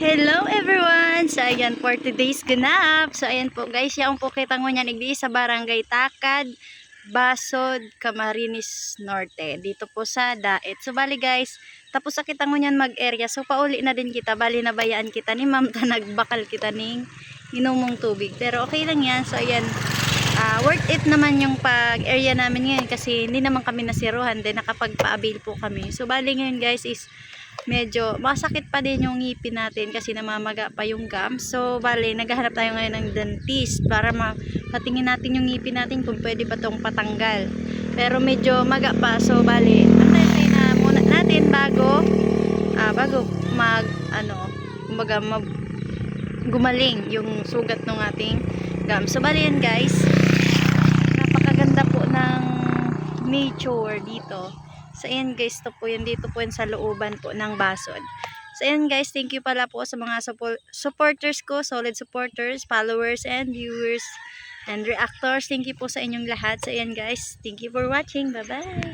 Hello everyone! So ayan, for today's ganap. So ayan po guys, yaong po kita nyo niyan igdi sa Barangay Takad, Basod, Camarines Norte. Dito po sa Daet. So bali guys, tapos sa kita nyo niyan mag-area. So pauli na din kita, bali nabayaan kita ni ma'am ta nagbakal kita ning inumong tubig. Pero okay lang yan. So ayan, worth it naman yung pag-area namin ngayon kasi hindi naman kami nasiruhan din, nakapagpa-avail po kami. So bali ngayon guys is medyo masakit pa din yung ngipin natin kasi namamaga pa yung gums. So bali naghahanap tayo ngayon ng dentist para patingin natin yung ngipin natin kung pwede pa tong patanggal. Pero medyo maga pa, so bali antay na muna natin bago kumbaga gumaling yung sugat ng ating gums. So bali yan guys, napakaganda po ng nature dito. So ayan guys, to po yun, dito po yun sa looban po ng Basod. So ayan guys, thank you pala po sa mga supporters ko, solid supporters, followers and viewers and reactors. Thank you po sa inyong lahat. So ayan guys, thank you for watching. Bye bye.